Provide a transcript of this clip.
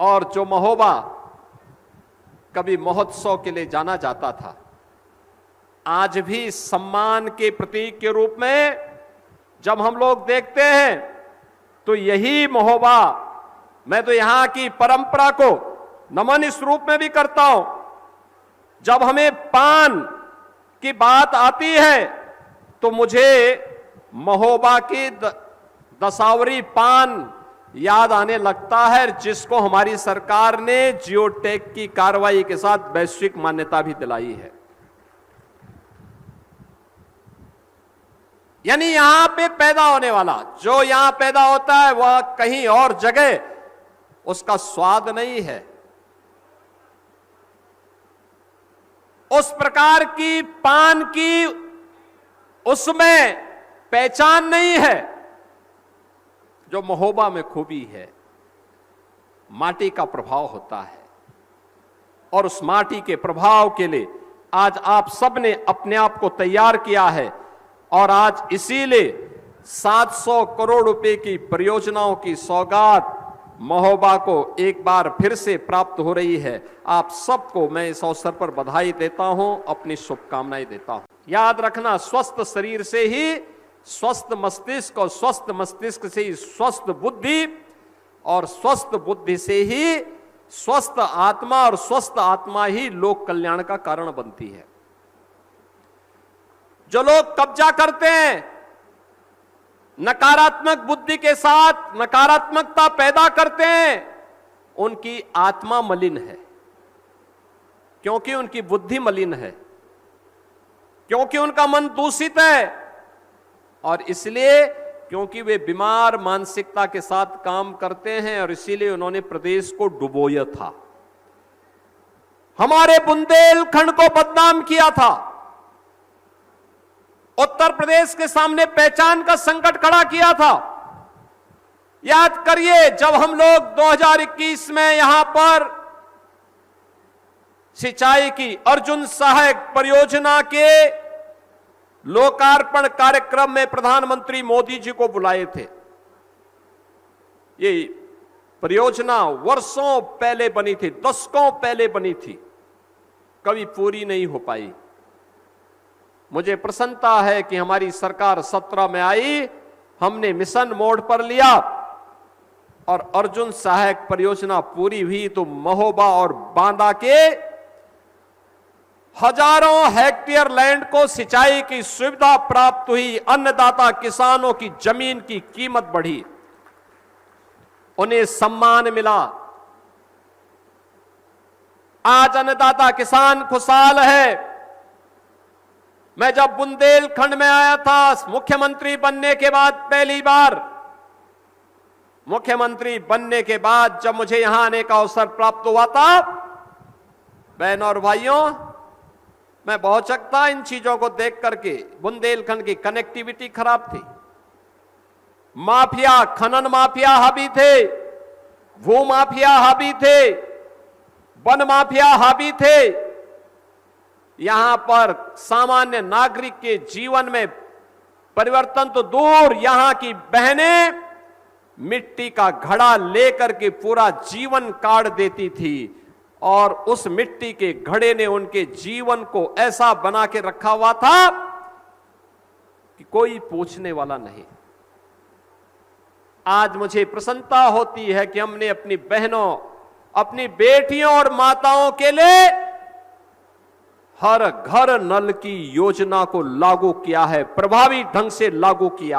और जो महोबा कभी महोत्सव के लिए जाना जाता था, आज भी सम्मान के प्रतीक के रूप में जब हम लोग देखते हैं तो यही महोबा, मैं तो यहां की परंपरा को नमन इस रूप में भी करता हूं। जब हमें पान की बात आती है तो मुझे महोबा की दसावरी पान याद आने लगता है, जिसको हमारी सरकार ने जियोटेक की कार्रवाई के साथ वैश्विक मान्यता भी दिलाई है। यानी यहां पे पैदा होने वाला, जो यहां पैदा होता है वह कहीं और जगह उसका स्वाद नहीं है। उस प्रकार की पान की उसमें पहचान नहीं है जो महोबा में खूबी है। माटी का प्रभाव होता है और उस माटी के प्रभाव के लिए आज आप सबने अपने आप को तैयार किया है और आज इसीलिए 700 करोड़ रुपए की परियोजनाओं की सौगात महोबा को एक बार फिर से प्राप्त हो रही है। आप सबको मैं इस अवसर पर बधाई देता हूं, अपनी शुभकामनाएं देता हूं। याद रखना, स्वस्थ शरीर से ही स्वस्थ मस्तिष्क और स्वस्थ मस्तिष्क से ही स्वस्थ बुद्धि और स्वस्थ बुद्धि से ही स्वस्थ आत्मा और स्वस्थ आत्मा ही लोक कल्याण का कारण बनती है। जो लोग कब्जा करते हैं, नकारात्मक बुद्धि के साथ नकारात्मकता पैदा करते हैं, उनकी आत्मा मलिन है, क्योंकि उनकी बुद्धि मलिन है, क्योंकि उनका मन दूषित है और इसलिए क्योंकि वे बीमार मानसिकता के साथ काम करते हैं और इसीलिए उन्होंने प्रदेश को डुबोया था, हमारे बुंदेलखंड को बदनाम किया था, उत्तर प्रदेश के सामने पहचान का संकट खड़ा किया था। याद करिए, जब हम लोग 2021 में यहां पर सिंचाई की अर्जुन सहायक परियोजना के लोकार्पण कार्यक्रम में प्रधानमंत्री मोदी जी को बुलाए थे। ये परियोजना वर्षों पहले बनी थी, दशकों पहले बनी थी, कभी पूरी नहीं हो पाई। मुझे प्रसन्नता है कि हमारी सरकार 17 में आई, हमने मिशन मोड पर लिया और अर्जुन सहायक परियोजना पूरी हुई तो महोबा और बांदा के हजारों हेक्टेयर लैंड को सिंचाई की सुविधा प्राप्त हुई। अन्नदाता किसानों की जमीन की कीमत बढ़ी, उन्हें सम्मान मिला। आज अन्नदाता किसान खुशहाल है। मैं जब बुंदेलखंड में आया था मुख्यमंत्री बनने के बाद, पहली बार मुख्यमंत्री बनने के बाद जब मुझे यहां आने का अवसर प्राप्त हुआ था, बहनों और भाइयों, मैं बहुत चकता इन चीजों को देख करके। बुंदेलखंड की कनेक्टिविटी खराब थी, माफिया, खनन माफिया हावी थे, भू माफिया हावी थे, वन माफिया हावी थे। यहां पर सामान्य नागरिक के जीवन में परिवर्तन तो दूर, यहां की बहनें मिट्टी का घड़ा लेकर के पूरा जीवन काट देती थी और उस मिट्टी के घड़े ने उनके जीवन को ऐसा बना के रखा हुआ था कि कोई पूछने वाला नहीं। आज मुझे प्रसन्नता होती है कि हमने अपनी बहनों, अपनी बेटियों और माताओं के लिए हर घर नल की योजना को लागू किया है, प्रभावी ढंग से लागू किया है।